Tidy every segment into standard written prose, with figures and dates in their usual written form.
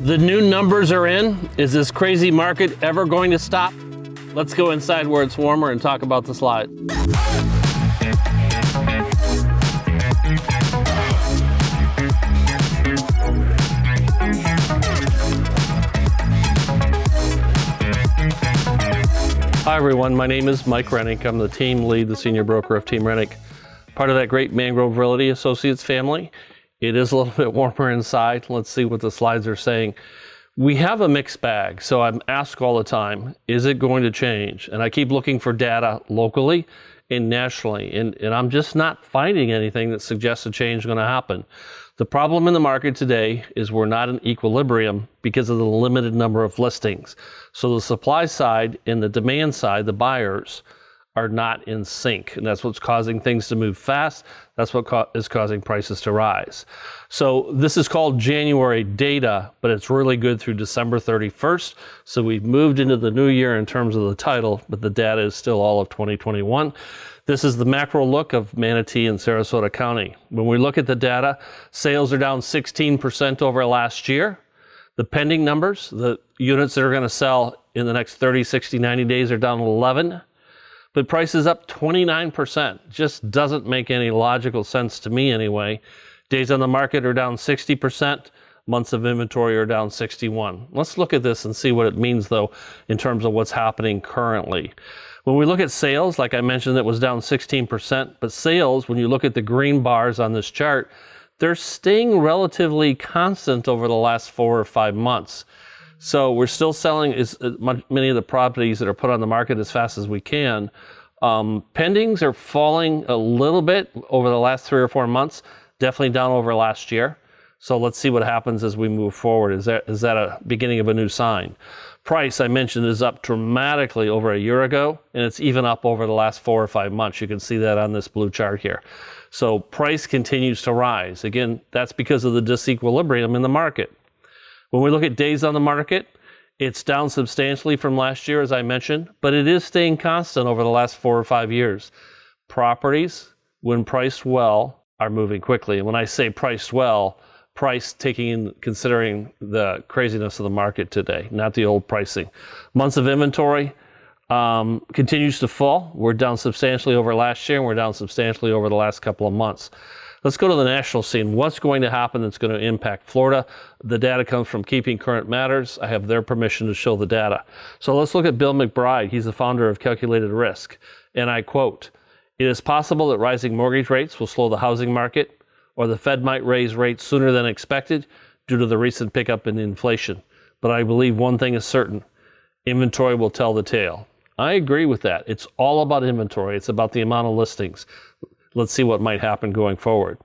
The new numbers are in. Is this crazy market ever going to stop? Let's go inside where it's warmer and talk about the slide. Hi everyone, my name is Mike Rennick. I'm the team lead, the senior broker of Team Rennick, part of that great Mangrove Realty Associates family. It is a little bit warmer inside. Let's see what the slides are saying. We have a mixed bag, so I'm asked all the time, is it going to change? And I keep looking for data locally and nationally, and I'm just not finding anything that suggests a change is going to happen. The problem in the market today is we're not in equilibrium because of the limited number of listings. So the supply side and the demand side, the buyers, are not in sync, and that's what's causing things to move fast. That's what is causing prices to rise. So this is called January data, but it's really good through December 31st. So we've moved into the new year in terms of the title, but the data is still all of 2021. This is the macro look of Manatee and Sarasota County. When we look at the data, sales are down 16% over last year. The pending numbers, the units that are going to sell in the next 30, 60, 90 days are down 11. But price is up 29%. Just doesn't make any logical sense to me anyway. Days on the market are down 60%. Months of inventory are down 61. Let's look at this and see what it means though in terms of what's happening currently. When we look at sales, like I mentioned, it was down 16%, but sales, when you look at the green bars on this chart, they're staying relatively constant over the last 4 or 5 months. So we're still selling many of the properties that are put on the market as fast as we can. Pendings are falling a little bit over the last 3 or 4 months, definitely down over last year. So let's see what happens as we move forward. Is that a beginning of a new sign? Price, I mentioned, is up dramatically over a year ago, and it's even up over the last 4 or 5 months. You can see that on this blue chart here. So price continues to rise. Again, that's because of the disequilibrium in the market. When we look at days on the market, it's down substantially from last year, as I mentioned, but it is staying constant over the last 4 or 5 years. Properties, when priced well, are moving quickly. And when I say priced well, price considering the craziness of the market today, not the old pricing. Months of inventory continues to fall. We're down substantially over last year, and we're down substantially over the last couple of months. Let's go to the national scene. What's going to happen that's going to impact Florida? The data comes from Keeping Current Matters. I have their permission to show the data. So let's look at Bill McBride. He's the founder of Calculated Risk. And I quote, "It is possible that rising mortgage rates will slow the housing market, or the Fed might raise rates sooner than expected due to the recent pickup in inflation. But I believe one thing is certain, inventory will tell the tale." I agree with that. It's all about inventory. It's about the amount of listings. Let's see what might happen going forward.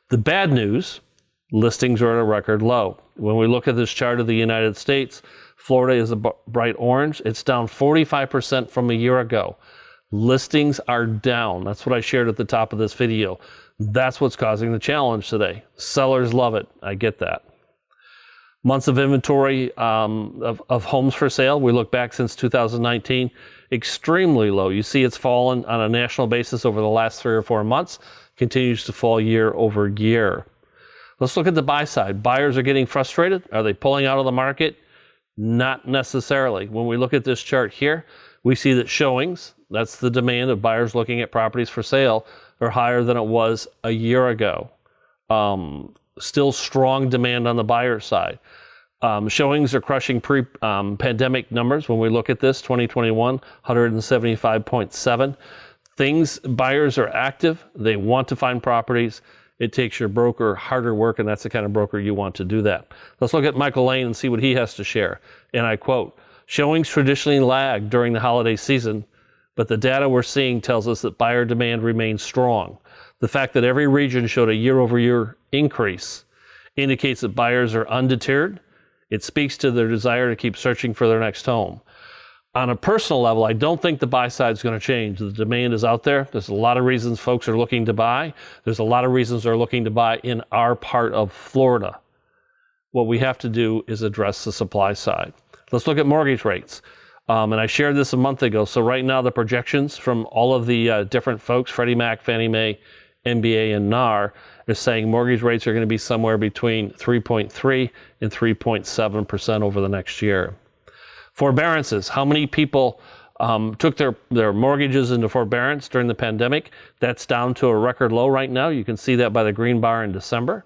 The bad news, listings are at a record low. When we look at this chart of the United States, Florida is a bright orange. It's down 45% from a year ago. Listings are down. That's what I shared at the top of this video. That's what's causing the challenge today. Sellers love it. I get that. Months of inventory of homes for sale, we look back since 2019, extremely low. You see it's fallen on a national basis over the last 3 or 4 months, continues to fall year over year. Let's look at the buy side. Buyers are getting frustrated. Are they pulling out of the market? Not necessarily. When we look at this chart here, we see that showings, that's the demand of buyers looking at properties for sale, are higher than it was a year ago. Still strong demand on the buyer side. Showings are crushing pre-pandemic numbers. When we look at this, 2021, 175.7. Buyers are active. They want to find properties. It takes your broker harder work, and that's the kind of broker you want to do that. Let's look at Michael Lane and see what he has to share. And I quote, "Showings traditionally lag during the holiday season, but the data we're seeing tells us that buyer demand remains strong. The fact that every region showed a year-over-year increase indicates that buyers are undeterred. It speaks to their desire to keep searching for their next home." On a personal level, I don't think the buy side is going to change. The demand is out there. There's a lot of reasons folks are looking to buy. There's a lot of reasons they're looking to buy in our part of Florida. What we have to do is address the supply side. Let's look at mortgage rates. And I shared this a month ago. So right now, the projections from all of the different folks, Freddie Mac, Fannie Mae, MBA, and NAR, are saying mortgage rates are going to be somewhere between 3.3 and 3.7% over the next year. Forbearances, how many people took their mortgages into forbearance during the pandemic? That's down to a record low right now. You can see that by the green bar in December.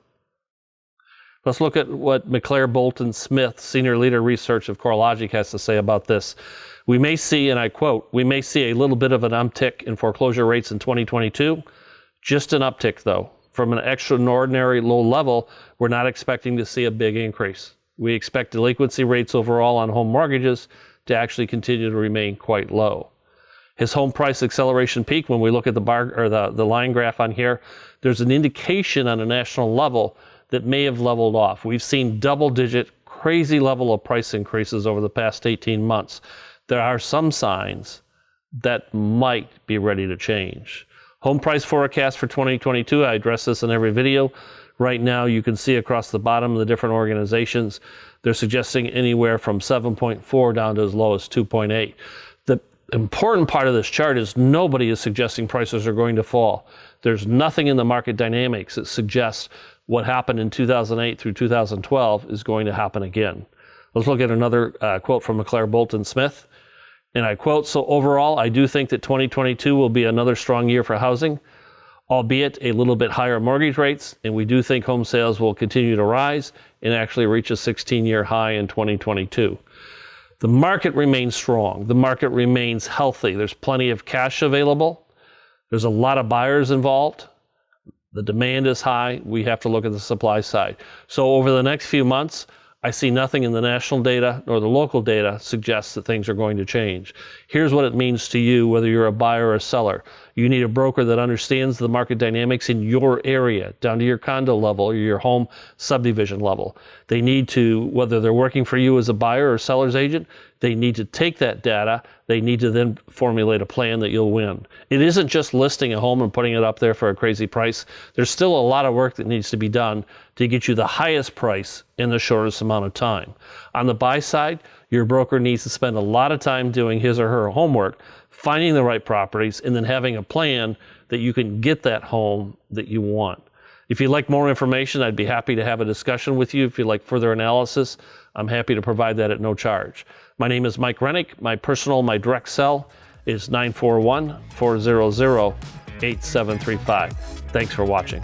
Let's look at what McClare Bolton Smith, Senior Leader Research of CoreLogic, has to say about this. We may see, and I quote, "We may see a little bit of an uptick in foreclosure rates in 2022. Just an uptick, though. From an extraordinary low level, we're not expecting to see a big increase. We expect delinquency rates overall on home mortgages to actually continue to remain quite low." His home price acceleration peak, when we look at the bar or the line graph on here, there's an indication on a national level that may have leveled off. We've seen double-digit, crazy level of price increases over the past 18 months. There are some signs that might be ready to change. Home price forecast for 2022, I address this in every video. Right now, you can see across the bottom of the different organizations, they're suggesting anywhere from 7.4 down to as low as 2.8. The important part of this chart is nobody is suggesting prices are going to fall. There's nothing in the market dynamics that suggests what happened in 2008 through 2012 is going to happen again. Let's look at another quote from McClare Bolton Smith. And I quote, "So overall, I do think that 2022 will be another strong year for housing, albeit a little bit higher mortgage rates, and we do think home sales will continue to rise and actually reach a 16-year high in 2022. The market remains strong. The market remains healthy. There's plenty of cash available. There's a lot of buyers involved. The demand is high. We have to look at the supply side. So over the next few months, I see nothing in the national data nor the local data suggests that things are going to change. Here's what it means to you, whether you're a buyer or a seller. You need a broker that understands the market dynamics in your area, down to your condo level or your home subdivision level. They need to, whether they're working for you as a buyer or seller's agent, they need to take that data. They need to then formulate a plan that you'll win. It isn't just listing a home and putting it up there for a crazy price. There's still a lot of work that needs to be done to get you the highest price in the shortest amount of time. On the buy side, your broker needs to spend a lot of time doing his or her homework, finding the right properties, and then having a plan that you can get that home that you want. If you'd like more information, I'd be happy to have a discussion with you. If you'd like further analysis, I'm happy to provide that at no charge. My name is Mike Rennick. My direct cell is 941-400-8735. Thanks for watching.